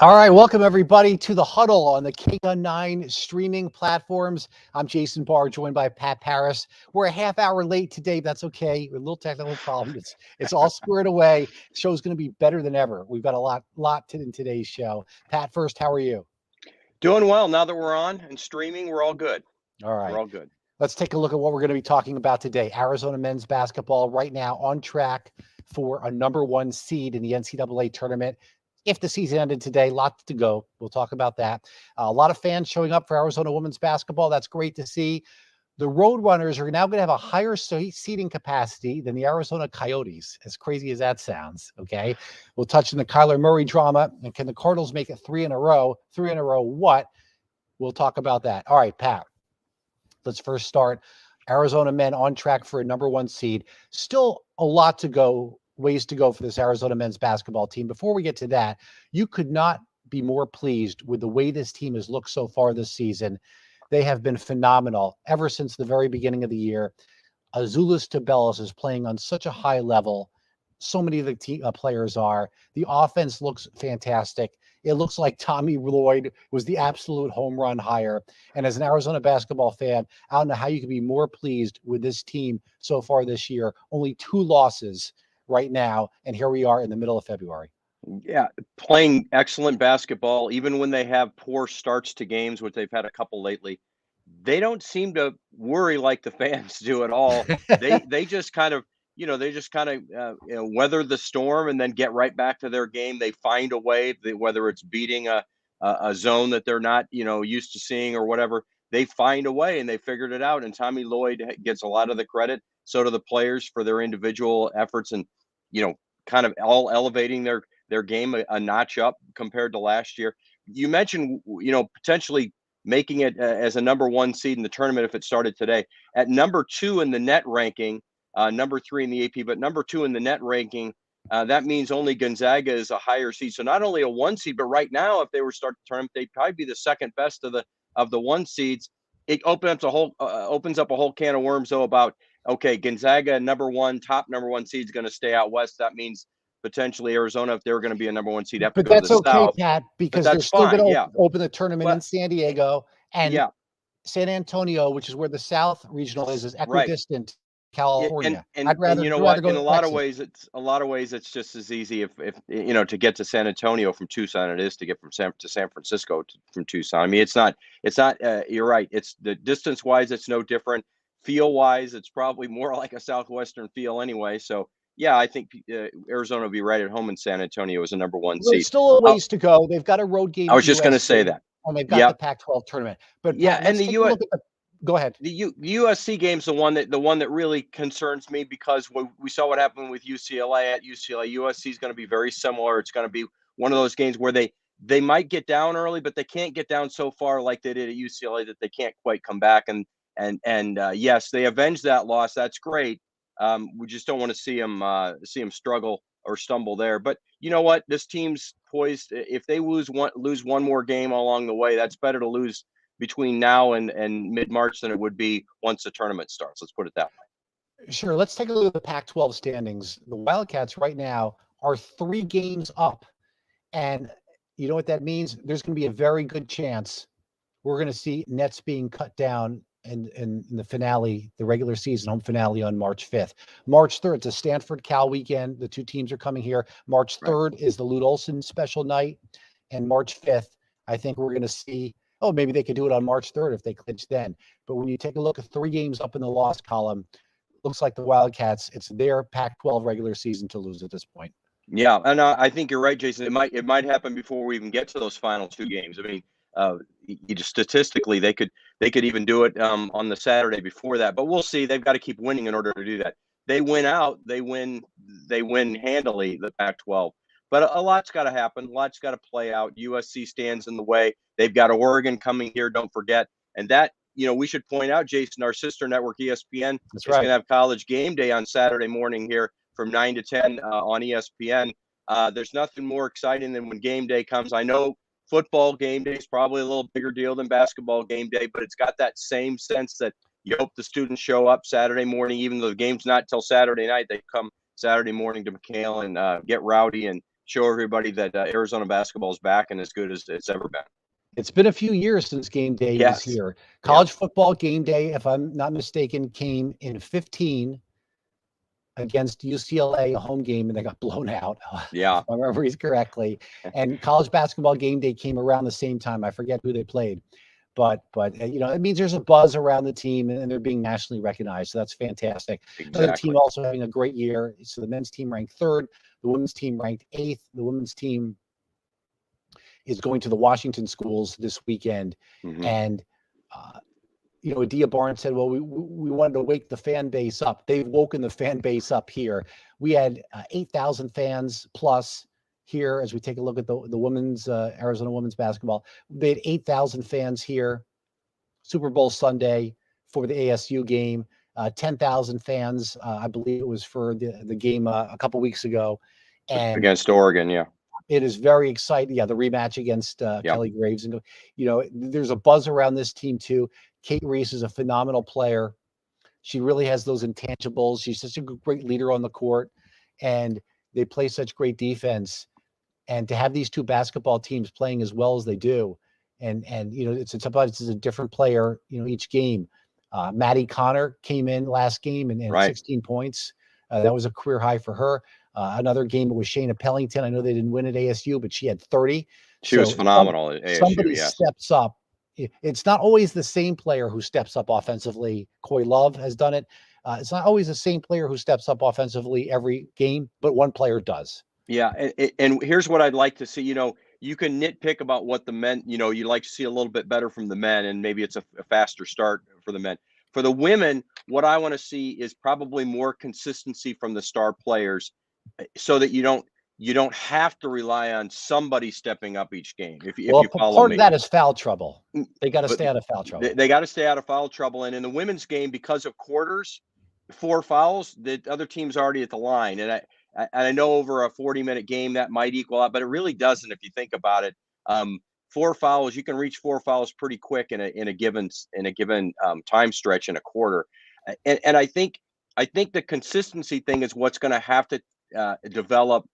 All right, welcome everybody to the Huddle on the KGUN9 streaming platforms. I'm Jason Barr, joined by Pat Paris. We're a half hour late today. That's okay. A little technical problem. It's all squared away. The show's going to be better than ever. We've got a lot in today's show. Pat, first, how are you? Doing well. Now that we're on and streaming, we're all good. All right. We're all good. Let's take a look at what we're going to be talking about today. Arizona men's basketball right now on track for a #1 seed in the NCAA tournament. If the season ended today, lots to go. We'll talk about that. A lot of fans showing up for Arizona women's basketball. That's great to see. The Roadrunners are now going to have a higher seating capacity than the Arizona Coyotes, as crazy as that sounds, okay? We'll touch on the Kyler Murray drama, and can the Cardinals make it 3 in a row? 3 in a row what? We'll talk about that. All right, Pat, let's first start. Arizona men on track for a #1 seed. Still a lot to go. Ways to go for this Arizona men's basketball team. Before we get to that, you could not be more pleased with the way this team has looked so far this season. They have been phenomenal ever since the very beginning of the year. Azuolas Tubelis is playing on such a high level. So many of the players are. The offense looks fantastic. It looks like Tommy Lloyd was the absolute home run hire. And as an Arizona basketball fan, I don't know how you can be more pleased with this team so far this year. Only 2 losses right now, and here we are in the middle of February. Yeah, playing excellent basketball, even when they have poor starts to games, which they've had a couple lately. They don't seem to worry like the fans do at all. They just kind of, weather the storm and then get right back to their game. They find a way, whether it's beating a zone that they're not, used to seeing or whatever. They find a way, and they figured it out. And Tommy Lloyd gets a lot of the credit. So do the players for their individual efforts and, kind of all elevating their game a notch up compared to last year. You mentioned, potentially making it as a #1 seed in the tournament if it started today. At #2 in the net ranking, #3 in the AP, but #2 in the net ranking, that means only Gonzaga is a higher seed. So not only a 1 seed, but right now, if they were to start the tournament, they'd probably be the second best of the 1 seeds. It opens up a whole can of worms, though, about, okay, Gonzaga top #1 seed is going to stay out west. That means potentially Arizona, if they're going to be a #1 seed, have to go to the South. But that's okay, Pat, because they're still going to open the tournament in San Diego, and San Antonio, which is where the South Regional is equidistant to California. I'd rather go in a lot of ways. It's just as easy if to get to San Antonio from Tucson it is to get to San Francisco from Tucson. I mean, it's not. You're right. It's the distance wise, it's no different. Feel wise, it's probably more like a Southwestern feel anyway. So yeah, I think Arizona will be right at home in San Antonio as a #1 seed. There's still a ways to go. They've got a road game. I was just going to say that. And they've got the Pac-12 tournament. But yeah, Pat, and go ahead. The USC game's the one that really concerns me, because we saw what happened with UCLA at UCLA. USC is going to be very similar. It's going to be one of those games where they might get down early, but they can't get down so far like they did at UCLA that they can't quite come back. And yes, they avenged that loss. That's great. We just don't want to see them struggle or stumble there. But you know what? This team's poised. If they lose one more game along the way, that's better to lose between now and mid-March than it would be once the tournament starts. Let's put it that way. Sure. Let's take a look at the Pac-12 standings. The Wildcats right now are 3 games up. And you know what that means? There's going to be a very good chance we're going to see nets being cut down in the finale, the regular season home finale on March 5th. March 3rd, it's a Stanford-Cal weekend. The 2 teams are coming here. March 3rd is the Lute Olson special night. And March 5th, I think we're going to see, maybe they could do it on March 3rd if they clinch then. But when you take a look at 3 games up in the loss column, looks like the Wildcats, it's their Pac-12 regular season to lose at this point. Yeah, and I think you're right, Jason. It might happen before we even get to those final 2 games. I mean, statistically, they could even do it on the Saturday before that. But we'll see. They've got to keep winning in order to do that. They win out. They win handily, the Pac-12. But a lot's got to happen. A lot's got to play out. USC stands in the way. They've got Oregon coming here, don't forget. And that, we should point out, Jason, our sister network, ESPN, is going to have College Game Day on Saturday morning here from 9 to 10 on ESPN. There's nothing more exciting than when game day comes. I know football game day is probably a little bigger deal than basketball game day, but it's got that same sense that you hope the students show up Saturday morning, even though the game's not till Saturday night. They come Saturday morning to McHale and get rowdy and show everybody that Arizona basketball is back and as good as it's ever been. It's been a few years since game day was here. College football game day, if I'm not mistaken, came in 15 against UCLA, a home game, and they got blown out. Yeah. If I remember correctly. And college basketball game day came around the same time. I forget who they played. But you know, it means there's a buzz around the team and they're being nationally recognized. So that's fantastic. Exactly. Another team also having a great year. So the men's team ranked 3rd, the women's team ranked 8th. The women's team is going to the Washington schools this weekend. Mm-hmm. And you know, Adia Barnes said, well, we wanted to wake the fan base up. They've woken the fan base up here. We had 8,000 fans plus here as we take a look at the women's Arizona women's basketball. They had 8,000 fans here Super Bowl Sunday for the ASU game. 10,000 fans, I believe it was for the game a couple weeks ago. And against Oregon, yeah. It is very exciting. Yeah, the rematch against Kelly Graves. And, you know, there's a buzz around this team, too. Kate Reese is a phenomenal player. She really has those intangibles. She's such a great leader on the court, and they play such great defense. And to have these two basketball teams playing as well as they do, and you know, it's a different player, you know, each game. Maddie Connor came in last game and 16 points. That was a career high for her. Another game was Shayna Pellington. I know they didn't win at ASU, but she had 30. She was phenomenal at ASU. Somebody steps up. It's not always the same player who steps up offensively. Coy Love has done it. It's not always the same player who steps up offensively every game, but one player does. Yeah, and here's what I'd like to see. You know, you can nitpick about what the men, you know, you'd like to see a little bit better from the men, and maybe it's a faster start for the men. For the women, what I want to see is probably more consistency from the star players, so that you don't have to rely on somebody stepping up each game. If you follow part me. of that is foul trouble. They got to stay out of foul trouble. They got to stay out of foul trouble. And in the women's game, because of quarters, 4 fouls, the other team's already at the line. And I know over a 40-minute game that might equal out, but it really doesn't if you think about it. 4 fouls, you can reach 4 fouls pretty quick in a given time stretch in a quarter. And I think the consistency thing is what's going to have to develop,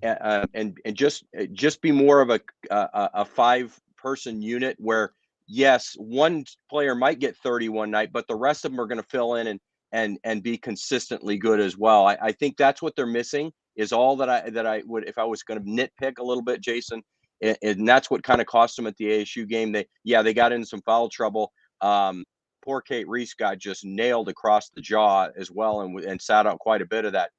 and just be more of a 5-person unit where, yes, one player might get 30 one night, but the rest of them are going to fill in and be consistently good as well. I think that's what they're missing, is all that I would, if I was going to nitpick a little bit, Jason, and that's what kind of cost them at the ASU game. They got into some foul trouble. Poor Kate Reese got just nailed across the jaw as well, and sat out quite a bit of that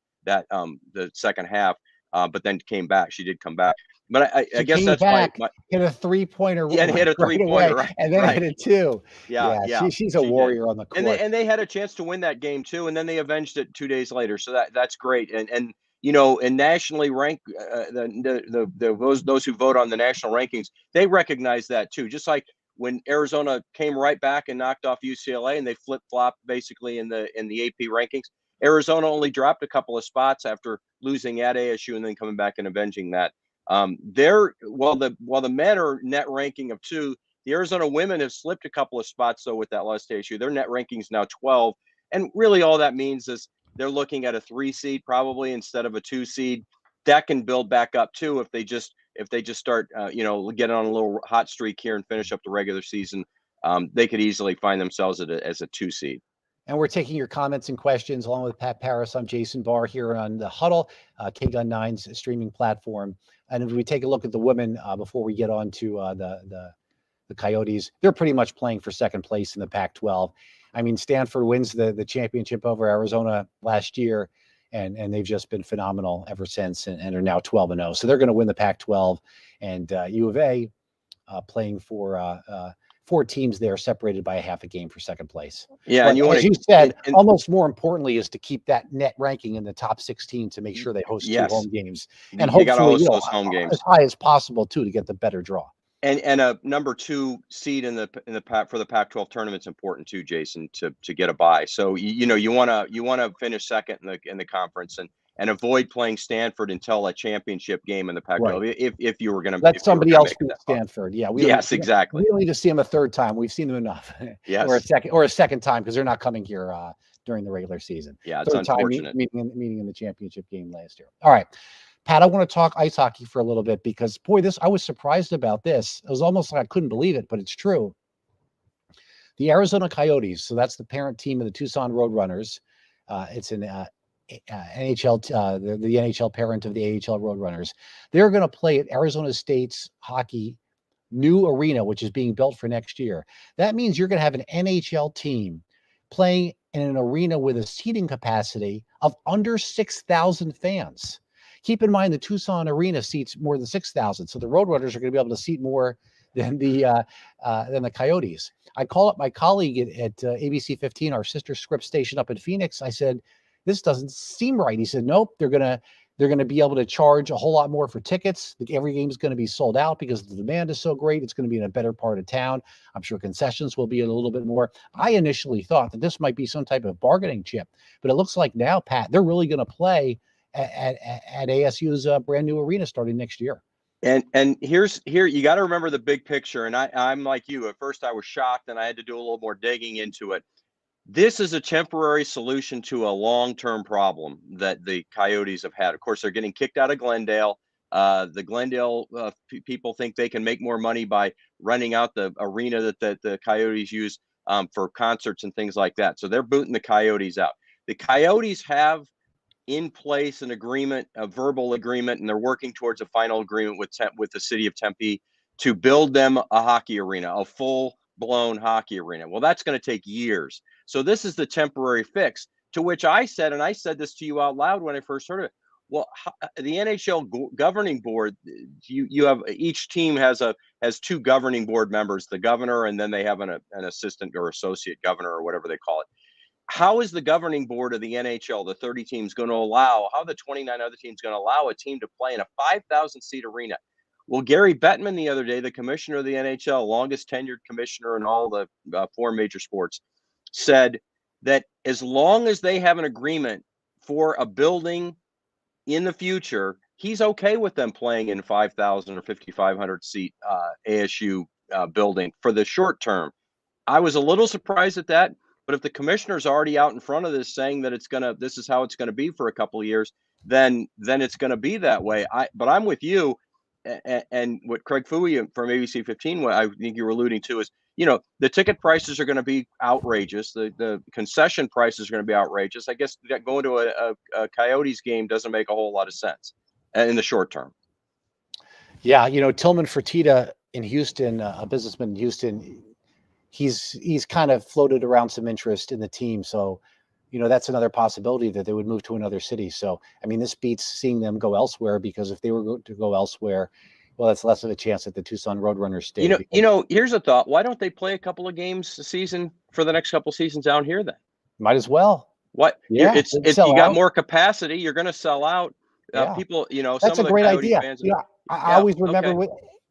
the second half, but then came back. She did come back. But I guess that's my hit a 3-pointer. Yeah, and hit a 3-pointer, right? And then hit it 2. Yeah. She's a warrior on the court. And they had a chance to win that game too, and then they avenged it 2 days later. So that's great. And you know, and nationally ranked, those who vote on the national rankings, they recognize that too. Just like when Arizona came right back and knocked off UCLA, and they flip-flopped basically in the AP rankings. Arizona only dropped a couple of spots after losing at ASU and then coming back and avenging that. While the men are net ranking of 2, the Arizona women have slipped a couple of spots though with that last issue. Their net ranking is now 12, and really all that means is they're looking at a 3 seed probably instead of a 2 seed. That can build back up too if they just start get on a little hot streak here and finish up the regular season. They could easily find themselves as a 2 seed. And we're taking your comments and questions along with Pat Paris. I'm Jason Barr here on the Huddle, KGUN 9's streaming platform. And if we take a look at the women before we get on to the Coyotes, they're pretty much playing for second place in the Pac-12. I mean, Stanford wins the championship over Arizona last year, and they've just been phenomenal ever since, and are now 12-0. So they're going to win the Pac-12, and U of A playing for 4 teams there separated by a half a game for second place. Yeah, but as you said, almost more importantly is to keep that net ranking in the top 16 to make sure they host 2 home games, and hopefully those home games as high as possible too to get the better draw. And a number 2 seed in the for the Pac-12 tournament's important too, Jason, to get a bye. So you want to finish second in the conference and avoid playing Stanford until a championship game in the Pac-12. Right. If you were going to let somebody else beat Stanford, exactly. We don't need to see them a 3rd time. We've seen them enough. Yes. or a second time because they're not coming here during the regular season. Yeah, it's 3rd unfortunate. Time meeting in the championship game last year. All right. Pat, I want to talk ice hockey for a little bit because, boy, I was surprised about this. It was almost like I couldn't believe it, but it's true. The Arizona Coyotes, so that's the parent team of the Tucson Roadrunners. It's an NHL, the NHL parent of the AHL Roadrunners. They're going to play at Arizona State's hockey new arena, which is being built for next year. That means you're going to have an NHL team playing in an arena with a seating capacity of under 6,000 fans. Keep in mind the Tucson arena seats more than 6,000, so the Roadrunners are going to be able to seat more than the Coyotes. I call up my colleague at ABC 15, our sister script station up in Phoenix. I said, "This doesn't seem right." He said, "Nope, they're gonna be able to charge a whole lot more for tickets. Every game is going to be sold out because the demand is so great. It's going to be in a better part of town. I'm sure concessions will be a little bit more." I initially thought that this might be some type of bargaining chip, but it looks like now, Pat, they're really going to play at ASU's brand new arena starting next year. And here you got to remember the big picture. And I'm like you. At first, I was shocked, and I had to do a little more digging into it. This is a temporary solution to a long-term problem that the Coyotes have had. Of course, they're getting kicked out of Glendale. The Glendale people think they can make more money by renting out the arena that the Coyotes use for concerts and things like that. So they're booting the Coyotes out. The Coyotes have in place an agreement, a verbal agreement, and they're working towards a final agreement with the city of Tempe to build them a hockey arena, a full-blown hockey arena. Well, that's going to take years. So this is the temporary fix, to which I said, and I said this to you out loud when I first heard it. Well, the NHL governing board, you have each team has two governing board members, the governor, and then they have an assistant or associate governor or whatever they call it. How is the governing board of the NHL, the 30 teams, going to allow, how the 29 other teams going to allow a team to play in a 5,000 seat arena? Well, Gary Bettman the other day, the commissioner of the NHL, longest tenured commissioner in all the four major sports, said that as long as they have an agreement for a building in the future, he's okay with them playing in 5,000 or 5,500 seat ASU building for the short term. I was a little surprised at that. But if the commissioner's already out in front of this saying that this is how it's going to be for a couple of years, then it's going to be that way. But I'm with you. And what Craig Fouie from ABC 15, what I think you were alluding to is, the ticket prices are going to be outrageous. The concession prices are going to be outrageous. I guess that going to a Coyotes game doesn't make a whole lot of sense in the short term. Yeah. Tillman Fertitta in Houston, a businessman in Houston, he's kind of floated around some interest in the team. So, that's another possibility that they would move to another city. So, I mean, this beats seeing them go elsewhere, because if they were to go elsewhere, well, that's less of a chance that the Tucson Roadrunners stay. Here's a thought. Why don't they play a couple of games a season for the next couple of seasons down here then? Might as well. What? Yeah, it's you got more capacity. You're going to sell out. People, that's some a of the great Coyote idea. fans. I always remember what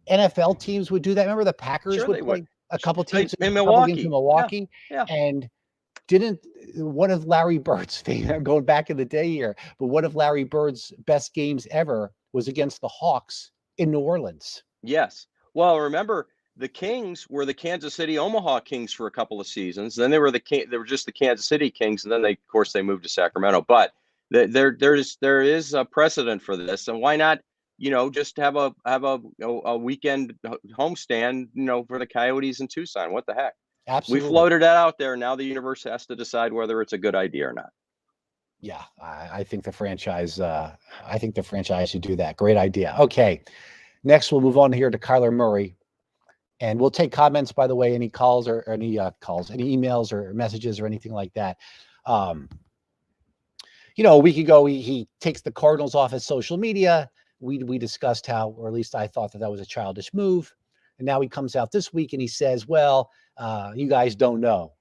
NFL teams would do that. Remember the Packers would play a couple teams in Milwaukee. Games in Milwaukee, and didn't one of Larry Bird's going back in the day here, but one of Larry Bird's best games ever was against the Hawks in New Orleans. Yes. Well, remember the Kings were the Kansas City Omaha Kings for a couple of seasons. Then they were just the Kansas City Kings, and then they moved to Sacramento. But there is a precedent for this, and why not? Just have a weekend homestand, for the Coyotes in Tucson. What the heck? Absolutely. We floated that out there. Now the universe has to decide whether it's a good idea or not. Yeah, I think the franchise should do that. Great idea. Okay. Next, we'll move on here to Kyler Murray, and we'll take comments, by the way, any calls or any emails or messages or anything like that. A week ago, he takes the Cardinals off his social media. We discussed how, or at least I thought that was a childish move. And now he comes out this week and he says, well, you guys don't know.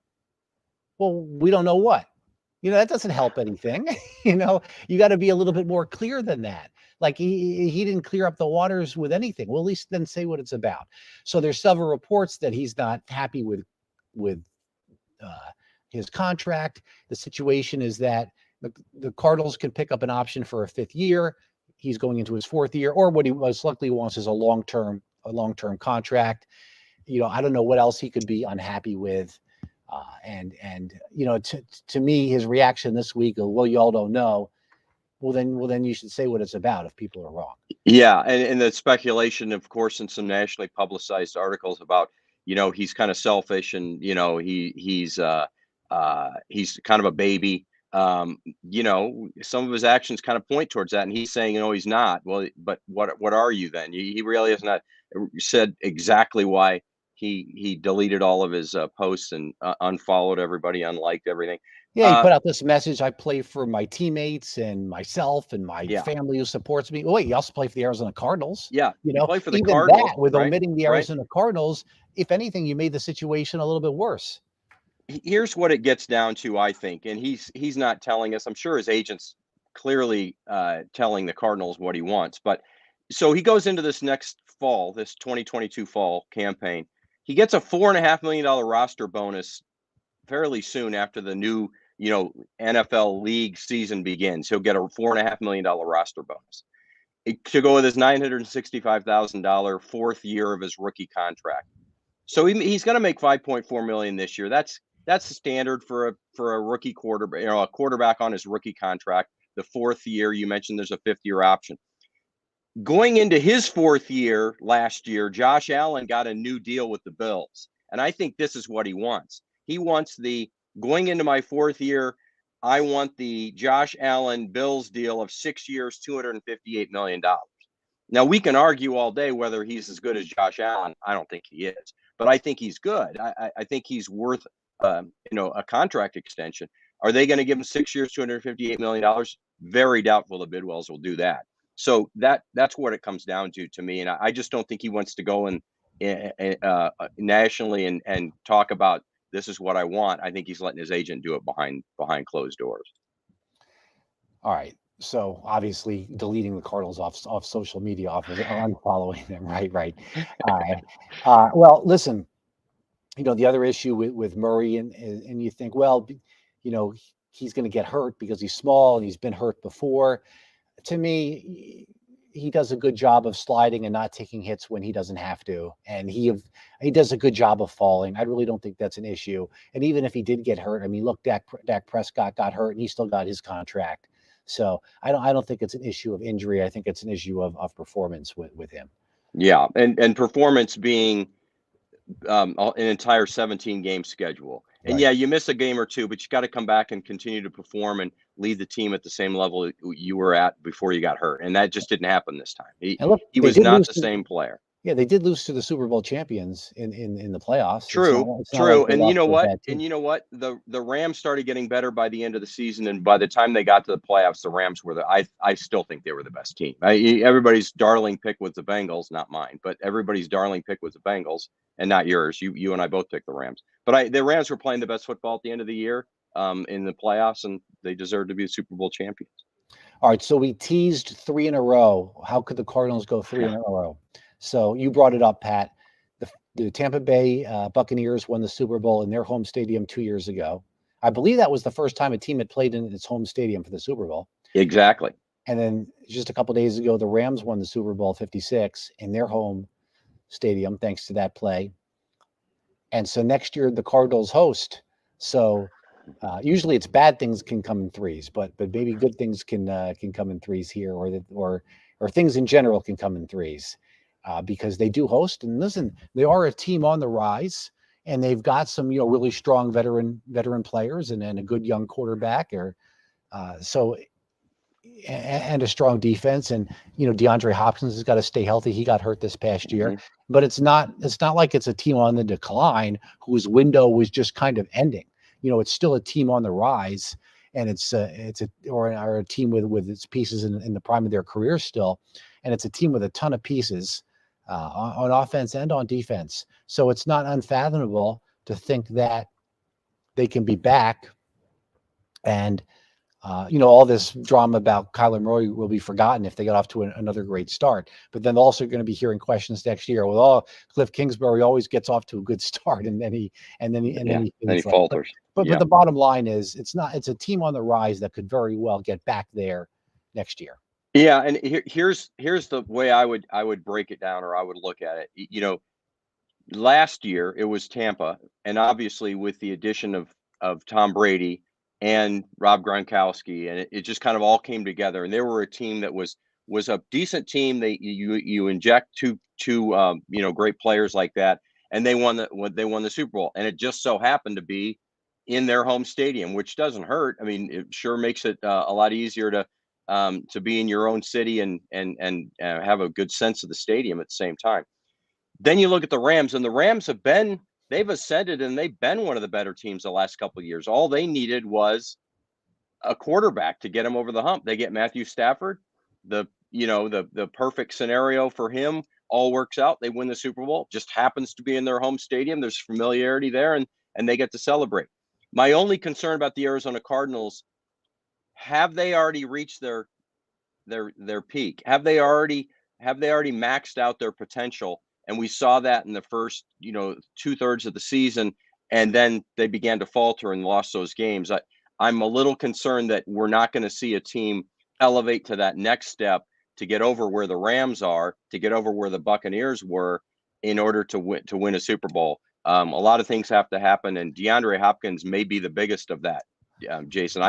Well, we don't know what. That doesn't help anything. You got to be a little bit more clear than that. Like he didn't clear up the waters with anything. Well, at least then say what it's about. So there's several reports that he's not happy with his contract. The situation is that the Cardinals can pick up an option for a 5th year. He's going into his 4th year, or what he most likely wants is a long-term contract. I don't know what else he could be unhappy with. And to me, his reaction this week of, well, you all don't know. well then you should say what it's about if people are wrong. Yeah, and the speculation, of course, in some nationally publicized articles about, he's kind of selfish, and he's kind of a baby. Some of his actions kind of point towards that, and he's saying, he's not. Well, but what are you then? He really has not said exactly why he deleted all of his posts and unfollowed everybody, unliked everything. Yeah, he put out this message: I play for my teammates and myself and my Yeah. family who supports me. Oh, wait, you also play for the Arizona Cardinals. Yeah, you play for the even Cardinals, that, with right? omitting the Right. Arizona Cardinals, if anything, you made the situation a little bit worse. Here's what it gets down to, I think, and he's not telling us. I'm sure his agent's clearly telling the Cardinals what he wants. But so he goes into this next fall, this 2022 fall campaign. He gets a $4.5 million roster bonus fairly soon after the new, NFL league season begins. He'll get a $4.5 million roster bonus to go with his $965,000 fourth year of his rookie contract. So he's going to make $5.4 million this year. That's the standard for a rookie quarterback, a quarterback on his rookie contract. The fourth year, you mentioned there's a fifth-year option. Going into his fourth year last year, Josh Allen got a new deal with the Bills, and I think this is what he wants. He wants going into my fourth year, I want the Josh Allen Bills deal of 6 years, $258 million. Now, we can argue all day whether he's as good as Josh Allen. I don't think he is, but I think he's good. I think he's worth, a contract extension. Are they going to give him 6 years, $258 million? Very doubtful the Bidwells will do that. So that's what it comes down to me. And I just don't think he wants to go nationally and talk about, this is what I want. I think he's letting his agent do it behind closed doors. All right. So obviously deleting the Cardinals off social media, or unfollowing them. Right. All right. Well, listen, the other issue with Murray, and you think, well, he's going to get hurt because he's small and he's been hurt before. To me, he does a good job of sliding and not taking hits when he doesn't have to, and he does a good job of falling. I really don't think that's an issue. And even if he did get hurt, I mean, look, Dak Prescott got hurt and he still got his contract. So I don't think it's an issue of injury. I think it's an issue of performance with him. Yeah, and performance being an entire 17-game schedule. And Right. yeah, you miss a game or two, but you got to come back and continue to perform and lead the team at the same level you were at before you got hurt. And that just didn't happen this time. He was not the same player. Yeah, they did lose to the Super Bowl champions in the playoffs. True. Like, and you know what? The Rams started getting better by the end of the season, and by the time they got to the playoffs, the Rams were I still think they were the best team. Everybody's darling pick was the Bengals, not mine, but everybody's darling pick was the Bengals, and not yours. You and I both picked the Rams, but the Rams were playing the best football at the end of the year, in the playoffs, and they deserved to be the Super Bowl champions. All right, so we teased 3 in a row. How could the Cardinals go 3 in a row? So you brought it up, Pat. The Tampa Bay Buccaneers won the Super Bowl in their home stadium 2 years ago. I believe that was the first time a team had played in its home stadium for the Super Bowl. Exactly. And then just a couple of days ago, the Rams won the Super Bowl 56 in their home stadium, thanks to that play. And so next year, the Cardinals host. So usually it's bad things can come in threes, but maybe good things can come in threes here, or things in general can come in threes. Because they do host, and listen, they are a team on the rise, and they've got some, really strong veteran players and a good young quarterback, and a strong defense, and DeAndre Hopkins has got to stay healthy. He got hurt this past year, but it's not like it's a team on the decline whose window was just kind of ending. It's still a team on the rise, and it's a team with its pieces in the prime of their career still, and it's a team with a ton of pieces. On offense and on defense. So it's not unfathomable to think that they can be back, and all this drama about Kyler Murray will be forgotten if they get off to another great start. But then also going to be hearing questions next year. Well, Cliff Kingsbury always gets off to a good start, and then he falters. But the bottom line is, it's a team on the rise that could very well get back there next year. Yeah, and here's the way I would break it down, or I would look at it. Last year it was Tampa, and obviously with the addition of Tom Brady and Rob Gronkowski, and it just kind of all came together. And they were a team that was a decent team. You inject two great players like that, and they won the Super Bowl. And it just so happened to be in their home stadium, which doesn't hurt. I mean, it sure makes it a lot easier to be in your own city and have a good sense of the stadium at the same time. Then you look at the Rams, and the Rams they've ascended, and they've been one of the better teams the last couple of years. All they needed was a quarterback to get them over the hump. They get Matthew Stafford, the perfect scenario for him. All works out. They win the Super Bowl. Just happens to be in their home stadium. There's familiarity there, and they get to celebrate. My only concern about the Arizona Cardinals, have they already reached their peak? Have they already maxed out their potential? And we saw that in the first, 2/3 of the season, and then they began to falter and lost those games. I'm a little concerned that we're not going to see a team elevate to that next step to get over where the Rams are, to get over where the Buccaneers were, in order to win a Super Bowl. A lot of things have to happen, and DeAndre Hopkins may be the biggest of that. Jason,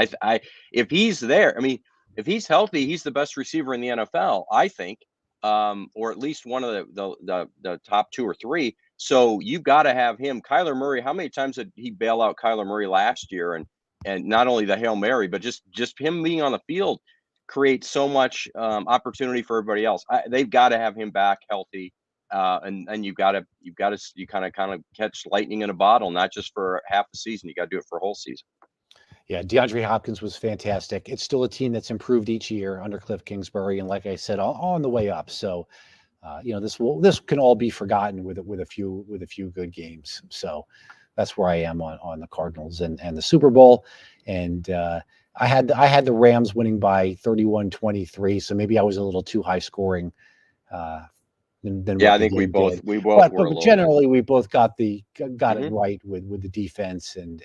if he's there, I mean, if he's healthy, he's the best receiver in the NFL, I think. Or at least one of the top 2 or 3. So you got to have him. Kyler Murray, how many times did he bail out Kyler Murray last year? And not only the Hail Mary, but just him being on the field creates so much opportunity for everybody else. They've got to have him back healthy, and you kind of catch lightning in a bottle, not just for half the season. You got to do it for a whole season. Yeah, DeAndre Hopkins was fantastic. It's still a team that's improved each year under Cliff Kingsbury, and like I said, all on the way up. So, this can all be forgotten with a few good games. So, that's where I am on the Cardinals and the Super Bowl. And I had the Rams winning by 31-23. So maybe I was a little too high scoring. Than I think we both but generally we both got it right with the defense and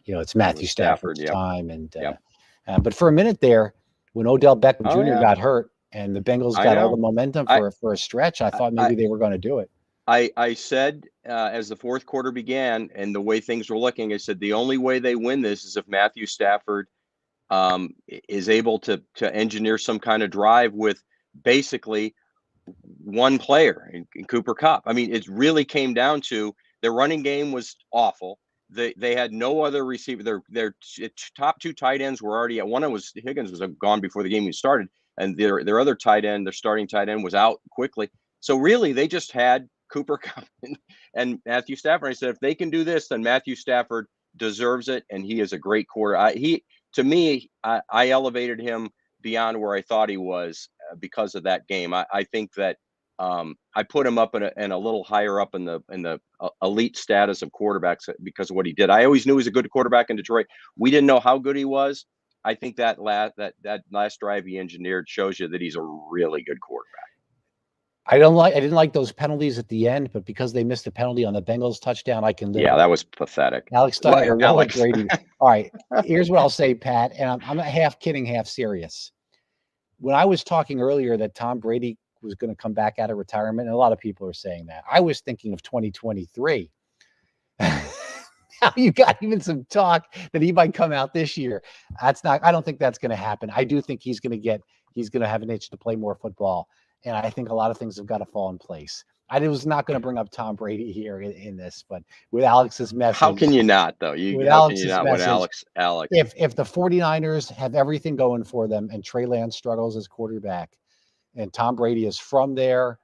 it's Matthew Stafford's time but for a minute there when Odell Beckham Jr. got hurt and the Bengals got all the momentum for a stretch, I thought maybe they were going to do it. I said as the fourth quarter began and the way things were looking, I said the only way they win this is if Matthew Stafford is able to engineer some kind of drive with basically one player in Cooper Kupp. I mean, it really came down to their running game was awful. They had no other receiver. Their top 2 tight ends were already at one. It was Higgins was gone before the game even started, and their other tight end, their starting tight end, was out quickly. So really, they just had Cooper Kupp and Matthew Stafford. I said, if they can do this, then Matthew Stafford deserves it, and he is a great quarter. I elevated him beyond where I thought he was because of that game. I think that I put him up in a little higher up in the elite status of quarterbacks because of what he did. I always knew he was a good quarterback in Detroit. We didn't know how good he was. I think that last drive he engineered shows you that he's a really good quarterback. I didn't like those penalties at the end, but because they missed the penalty on the Bengals touchdown, I can live. Yeah, that was pathetic. Alex Brady. All right, here's what I'll say, Pat, and I'm half kidding, half serious. When I was talking earlier that Tom Brady was going to come back out of retirement, and a lot of people are saying that, I was thinking of 2023. Now you got even some talk that he might come out this year. I don't think that's going to happen. I do think he's going to have an itch to play more football. And I think a lot of things have got to fall in place. I was not going to bring up Tom Brady here in this, but with Alex's message. How can you not, though? How can you not with Alex? If the 49ers have everything going for them and Trey Lance struggles as quarterback and Tom Brady is from there,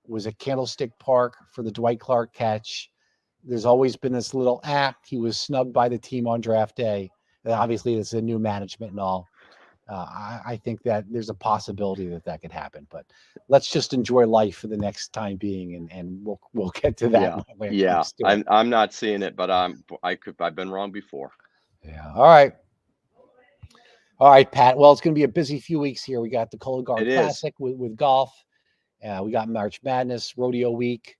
was at Candlestick Park for the Dwight Clark catch. There's always been this little act. He was snubbed by the team on draft day. And obviously, it's a new management and all. I think that there's a possibility that could happen, but let's just enjoy life for the next time being, and we'll get to that. Yeah. I'm not seeing it, but I've been wrong before. Yeah. All right, Pat. Well, it's going to be a busy few weeks here. We got the Cologuard Classic with golf. We got March Madness, Rodeo Week.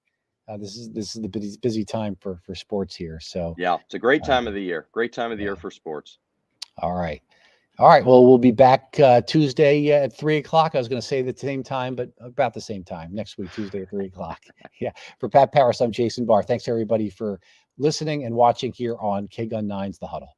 This is the busy time for sports here. So yeah, it's a great time of the year. Great time of the year for sports. All right. Well, we'll be back Tuesday at 3:00. I was going to say the same time, but about the same time next week, Tuesday at 3:00. Yeah. For Pat Paris, I'm Jason Barr. Thanks everybody for listening and watching here on KGUN 9's The Huddle.